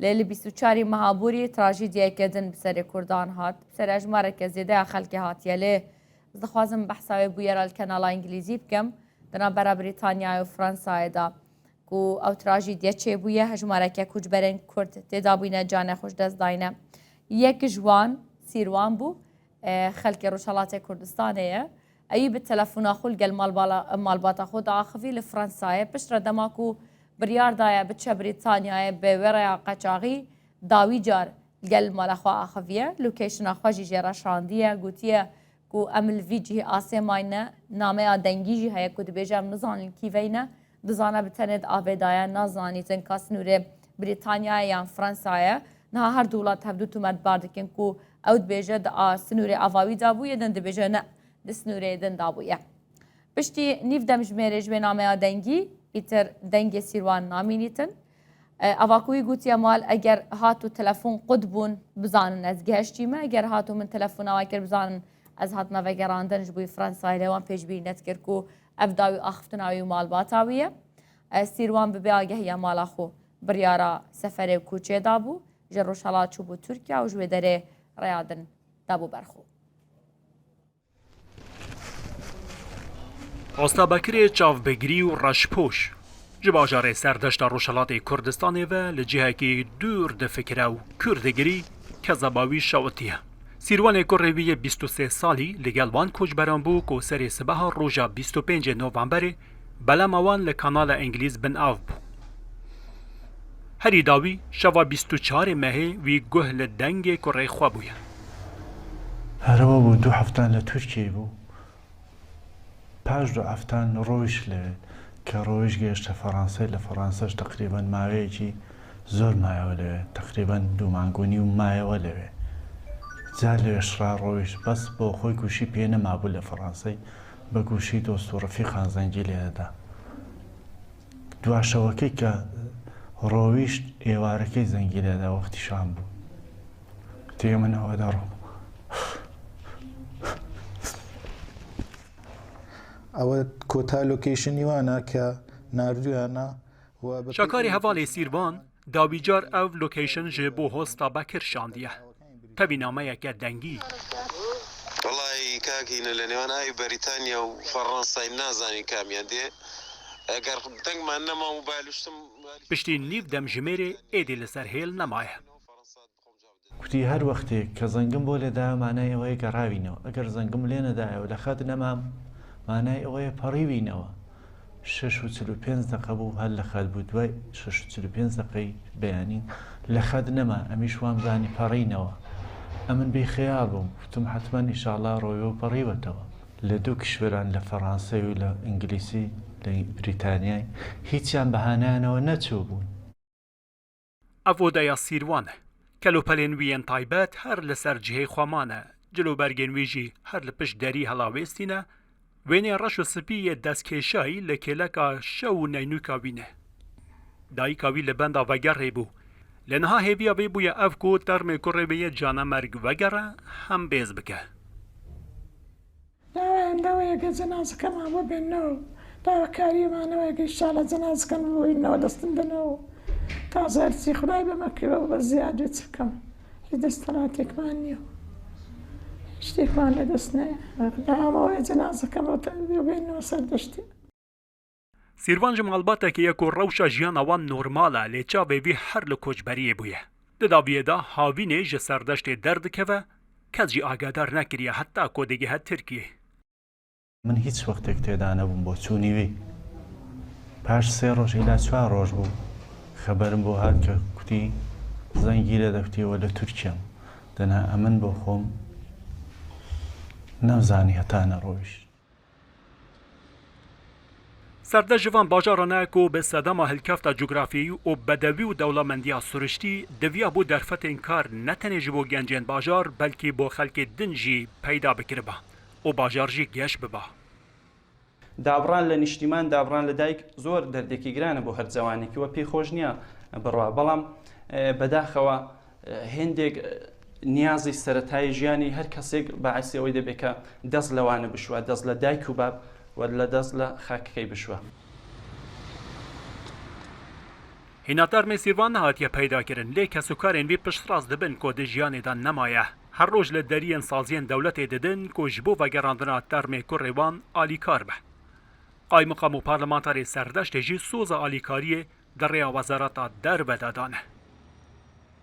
لێلی 24 مەهابووری تراژیدیایکردن بسەری کوردان هات بسەر ئەژمارەکە زێدەیە خەڵکی هاتیە لێ دەخوازم بەحساوی بوویەرە کەناڵا ئینگلیزی بکەم دەنابەرە بریتانیای و فرانسایەدا و ئەو تراژیدیە چێ بوویە هەژمارەکە کوچبەرێن کورد تێدا بووینە جانە خۆش دەستداینە یەک جوان سیروان بوو خەلکی ڕۆژهەڵاتی کوردستانەیە ئەوی بە تەلەفۆنا خولگەل ماڵباتە خۆدا ئاخەوی لە فرانسایە پشترە دەماک و بریاردایە بچە بریتانیایە بە وێڕەیە قەچاغی داوی جار گەل مەلەخوا ئاخەویە لوکیشنە خۆشی ژێڕەشاندیە گوتیە و ئەملڤیجی ئاسێماینە نامەیە دەنگیژی هەیە کو دەبێژەم نزانین کیڤینە دزانە بتەنێت ئاڤێدایە نازانیتن کا سنوورێ بریتانیایە یان فرانسایە نها هەردوو وڵات هەبدوو تومەتبار دەکەن و ئەو دبێژە سنوورێ ئاڤاوی دابوویە دەن دەبێژە نە سنوورێ دەندابوویە پشتی نیف دەمژمێرێ ژێ نامەیە دەنگی ئیتر دەنگێ سیروان نامینیتن ئەواکوی گوتیە مال ئەگەر هات و تەلەفۆن قوت بوون بزانن ئەس گەهشتیمە ئەگەر هات و من تەلەفۆناوای کرد بزانن ئەس هاتمە ڤەگەڕاندنش بووی فرانسای لەوان پێشبیری نەتکرد و ئەفداوی ئاخفتناوی و ماڵباتاویە سیروان ببێ ئاگەهیە ماڵاخۆ بریارە سەفەرێ و کوچێدا بوو ژە ڕۆژهەڵات چوو بوو تورکیا و ژوێ دەرێ ڕیادن دابوو بەرخۆ ئۆستابەکرێ چاوبەگری و ڕەشپۆش ji bajarê serdešta Rojhilatê Kurdistanê ve li cihekî dûr difikire û Kurdîgirî kezebawî şewitiye. Sîrwanê ku rêviyê 23 salî li gel wan koçberan bû ku serê sibeha roja 25 Novemberê belema wan li kanala Englîz bin av bû. Herî dawî şeva 24 mehê wî guh li dengê ku rêxwe bûye. Hereva bû 2 heftan li Tirkiyeyê bû. Paş 2 heftan roj lê کە ڕۆژ گەیشتە فەڕەنسای لە فەڕەنساش تقریبان ماوەیەکی زۆر مایەوە لەوێ تقریبان 2 مانگونی و مایەوە لەوێ جا لێشرا ڕۆیش بەس بۆ خۆی گوشی پێ نەمابوو لە فەڕەنسای بە گوشی دۆست و ڕەفیقان زەنگی لێدەدا دواشەوەکەی کە ڕۆیشت ئێوارەکەی زەنگی لێدا وەختی شام بوو تێ منەوە دەڕۆم ئەوە کۆتا لۆکیشنی وانە کە نردویانە شاکاری هەواڵی سیروان داویجار ئەو لۆکیشن ji بۆ هۆستا بەکر شاندیە پەبینامەیەکە دەنگی وڵی کاکینە لە نێوان ئاوی بەریتانیا و فەڕەنسای نازانی کامیان دێ ئەگەر دەنگمان نەما موبایلشتم پشتی نیو دەمژمێرێ ئێدی لەسەر هێل نەمایە کوتی هەر وەختێک کە زەنگم بۆ لێدا مانای ئەوەیە گەڕاوینەوە ئەگەر زەنگم لێ نەدایەوە لە خەت نەمام مانای ئەوەیە پەڕیوینەوە 6:45 دقە بوو هەر لە خەت بوو دوای 6:45 دقەی بەیانی لە خەت نەما ئەمیش وام زانی پەڕینەوە ئەمن بێ خەیاڵ بووم وتم حتمەن ئیشاڵڵا ڕۆیەوە پەڕیوەتەوە لە 2 کشوەران لە فەڕەنسای و لە ئینگلیسی لە بریتانیای هیچیان بەهانیانەوە نەچوو بوون ئەڤۆدەیە سیروانە کەلوپەلێن ویەن تایبەت هەر لەسەر جهەی خۆمانە جلوبەرگێن وێژی هەر لە پشت دەری هەڵاوێستینە وێنێ ڕەش و سپیە دەستکێشایی لە کێلەکە شەو و نەینووکاوینە دایکاوی لە بەندا ڤەگەڕێ بوو لە نەها هێویە بێ بوویە ئەف کو تەرمێ کوڕێبەیە جانە مەرگ ڤەگەڕە هەم بێز بکە داوایەندەوەیەکە جەنازەکەمان بۆ بێنەوە داواکاریمانەوەیەکە ئینشاڵڵا جەنازەکەم بۆینەوە دەستم بنەوە تازە هەرچی خودای بەمەکردەوە بە زیادێ چ بکەم هیچ دەستەڵاتێکمان نییە شتێکمان لە دەست نایە ئەمەوەی جەنازەکەمەوە بێنەوە سەر دەشتێ سیروان ji malbateke ku rewşa jiyana wan normal e lê çavê her li koçberiyê bûye. Di daviyê de havînê ji serdeştê derdikeve kes jî agadar nekiriye heta ku digihe Tirkiye. من هیچ وەختێک تێدا نەبووم بۆ چوونی وی پاش 3 ڕۆژ هیلا 4 ڕۆژ بوو خەبەرم بۆ هات کە کوتی زەنگی لە دەفتیەوە لە تورکیام دەنا ئەمن بۆ خۆم نەمزانی هەتا نەڕۆیش سەردە ji van bajarane ku bi sedema hilkefta cografiyî û bedewî û dewlemendiya suriştî diviya bû derfetên kar ne tenê ji bo gencên bajar belkî bo xelkê din jî peyda bikiriba û bajar jî geş biba. دابڕان لە نیشتیمان دابڕان لە دایک زۆر دەردێکی گرانە بۆ هەر جوانێکی وە پێی خۆش نییە بڕوا بەڵام بەداخەوە هێندێک نیازی سەرەتایی ژیانی هەر کەسێک بەعسی ئەوەی دەبێت کە دەست لەوانە بشوە دەست لە دایک و باب و لە دەست لە خاکەکەی بشوە. هیناتەرمێ سیروان هاتیە پەیداکردن لێ کەسوکارên وی پشتڕاست دەبن کۆ di jiyanê de nemaye. Her roj li deriyên saziyên dewletê didin ku ji bo vegerandina termê kurê wan alîkar be. Qaymıqam û parlamenterê serdeştê jî soza alîkariyê di rêya Wezareta Derve de dane.